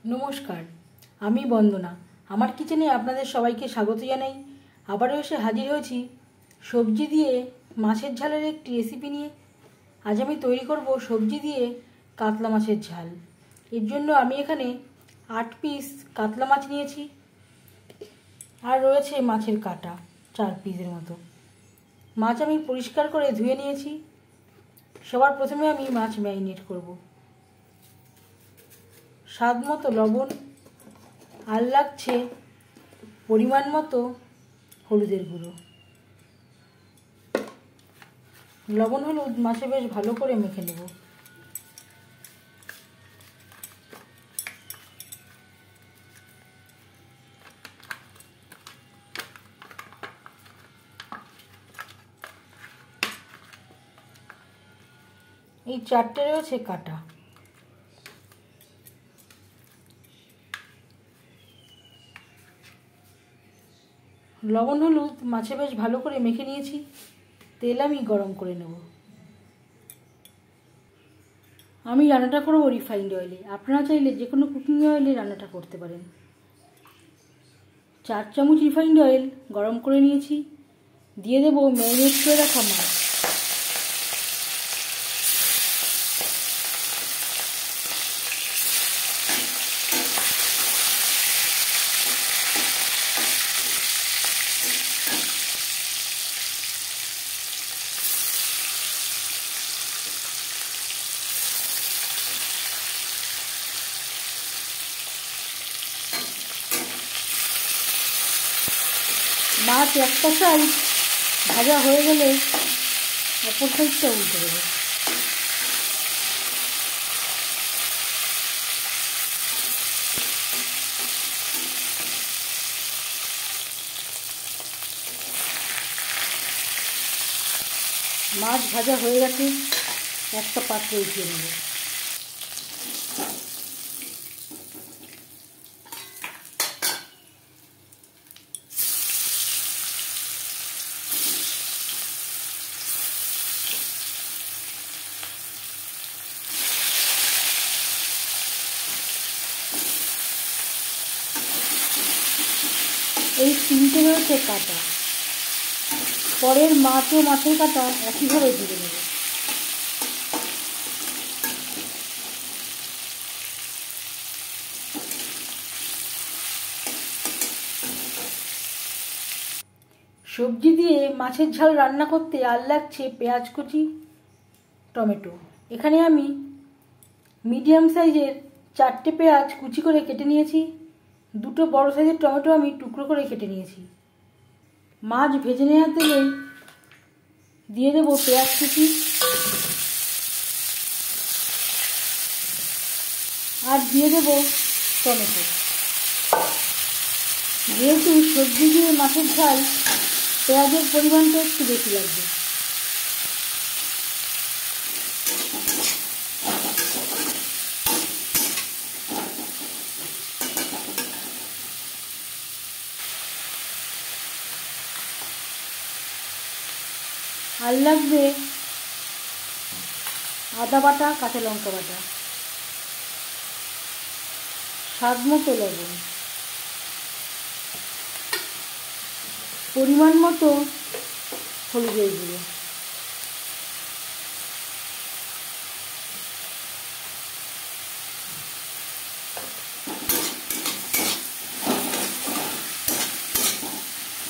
নমস্কার, আমি বন্দনা। আমার কিচেনে আপনাদের সবাইকে স্বাগত জানাই। আবারও এসে হাজির হয়েছি সবজি দিয়ে মাছের ঝালের একটি রেসিপি নিয়ে। আজ আমি তৈরি করব সবজি দিয়ে কাতলা মাছের ঝাল। এর জন্য আমি এখানে 8 পিস কাতলা মাছ নিয়েছি, আর রয়েছে মাছের কাটা 4 পিসের মতো। মাছ আমি পরিষ্কার করে ধুয়ে নিয়েছি। সবার প্রথমে আমি মাছ ম্যারিনেট করব। স্বাদ মতো লবণ, আর লাগছে পরিমাণ মতো হলুদের গুঁড়ো। লবণ হলুদ মাছে বেশ ভালো করে মেখে নেব। এই 4টে রয়েছে কাটা। লবণ হলুদ মাছে বেশ ভালো করে মেখে নিয়েছি। তেল আমি গরম করে নেব। আমি রান্নাটা করব রিফাইন্ড অয়েলে। আপনারা চাইলে যে কোনো কুকিং অয়েলে রান্নাটা করতে পারেন। 4 চামচ রিফাইন্ড অয়েল গরম করে নিয়েছি। দিয়ে দেব ম্যারিনেট করে রাখা মাছ। মাছ একটা সাইড ভাজা হয়ে গেলে অপর সাইডটা উল্টে দেবো। মাছ ভাজা হয়ে গেছে, একটা পাত্রে উঠিয়ে নেব। এই 3টে রয়েছে কাটা। পরের মাছ ও মাছের কাটা একইভাবে ভেজে নেব। সবজি দিয়ে মাছের ঝাল রান্না করতে আর লাগছে পেঁয়াজ কুচি, টমেটো। এখানে আমি মিডিয়াম সাইজের 4টে পেঁয়াজ কুচি করে কেটে নিয়েছি। 2টো বড় সাইজের টমেটো আমি টুকরো করে কেটে নিয়েছি। মাছ ভেজে নেওয়ার তেলে দিয়ে দেবো পেঁয়াজ কুচি, আর দিয়ে দেবো টমেটো। যেহেতু সবজি দিয়ে মাছের ঝাল, পেঁয়াজের পরিমাণটা একটু বেশি লাগবে। আর লাগবে আদা বাটা, কাঁচা লঙ্কা বাটা, স্বাদ মতো লবণ, পরিমাণ মতো হলুদের গুঁড়ো।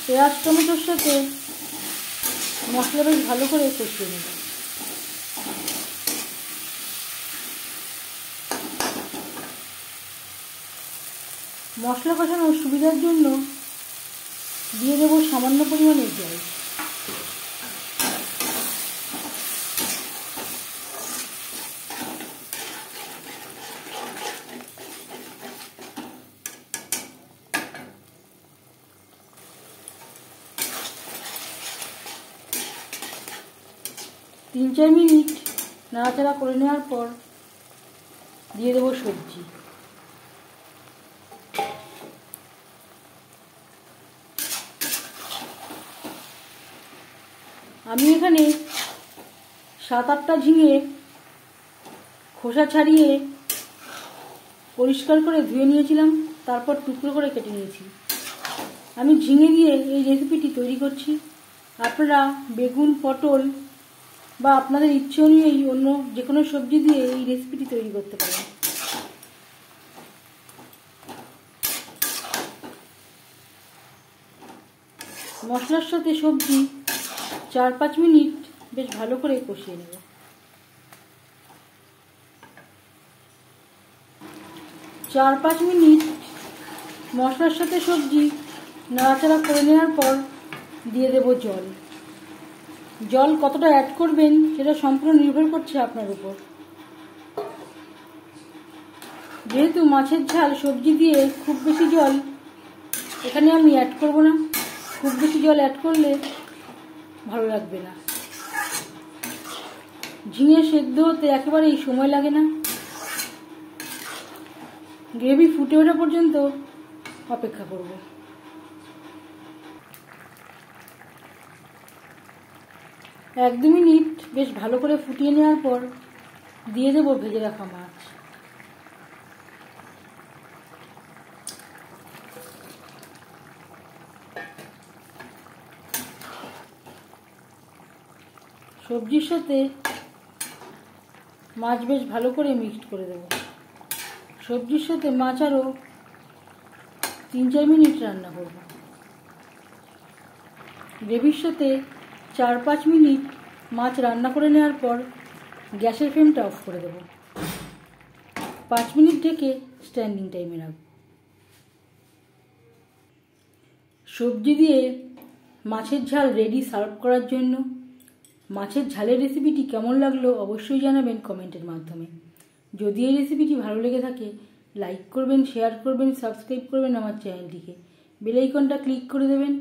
পেঁয়াজ টমেটোর সাথে মশলা বেশ ভালো করে কষিয়ে নেব। মশলা কষানোর সুবিধার জন্য দিয়ে দেবো সামান্য পরিমাণে জল। তিন 4 মিনিট নাড়াচাড়া করে নেওয়ার পর দিয়ে দেবো সবজি। আমি এখানে 7-8টা ঝিঙে খোসা ছাড়িয়ে পরিষ্কার করে ধুয়ে নিয়েছিলাম, তারপর টুকরো করে কেটে নিয়েছি। আমি ঝিঙে দিয়ে এই রেসিপিটি তৈরি করছি। আপনারা বেগুন, পটল বা আপনাদের ইচ্ছে অনুযায়ী অন্য যে কোনো সবজি দিয়ে এই রেসিপিটি তৈরি করতে পারেন। মশলার সাথে সবজি 4-5 মিনিট বেশ ভালো করে কষিয়ে নেব। চার 5 মিনিট মশলার সাথে সবজি নাড়াচাড়া করে নেওয়ার পর দিয়ে দেব জল। জল কতটা অ্যাড করবেন সেটা সম্পূর্ণ নির্ভর করছে আপনার উপর। যেহেতু মাছের ঝাল সবজি দিয়ে খুব বেশি জল এখানে আমি অ্যাড করব না। খুব বেশি জল অ্যাড করলে ভালো লাগবে না। ঝিঙে সেদ্ধ হতে একেবারেই সময় লাগে না। গ্রেভি ফুটে ওঠা পর্যন্ত অপেক্ষা করব। এক 2 মিনিট বেশ ভালো করে ফুটিয়ে নেওয়ার পর দিয়ে দেব ভেজে রাখা মাছ। সবজির সাথে মাছ বেশ ভালো করে মিক্সড করে দেব। সবজির সাথে মাছ আরও 3-4 মিনিট রান্না করব। গ্রেভির সাথে 4-5 মিনিট মাছ রান্না করে নেওয়ার পর গ্যাসের ফ্লেমটা অফ করে দেব। 5 মিনিট ঢেকে স্ট্যান্ডিং টাইমে রাখব। সবজি দিয়ে মাছের ঝাল রেডি সার্ভ করার জন্য। মাছের ঝালের রেসিপিটি কেমন লাগলো অবশ্যই জানাবেন কমেন্টের মাধ্যমে। যদি এই রেসিপিটি ভালো লেগে থাকে লাইক করবেন, শেয়ার করবেন, সাবস্ক্রাইব করবেন আমার চ্যানেলটিকে। বেল আইকনটা ক্লিক করে দেবেন।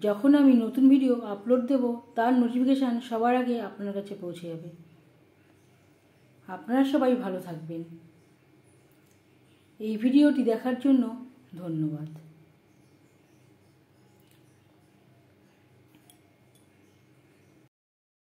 যখন আমি নতুন ভিডিও আপলোড দেব তার নোটিফিকেশান সবার আগে আপনার কাছে পৌঁছে যাবে। আপনারা সবাই ভালো থাকবেন। এই ভিডিওটি দেখার জন্য ধন্যবাদ।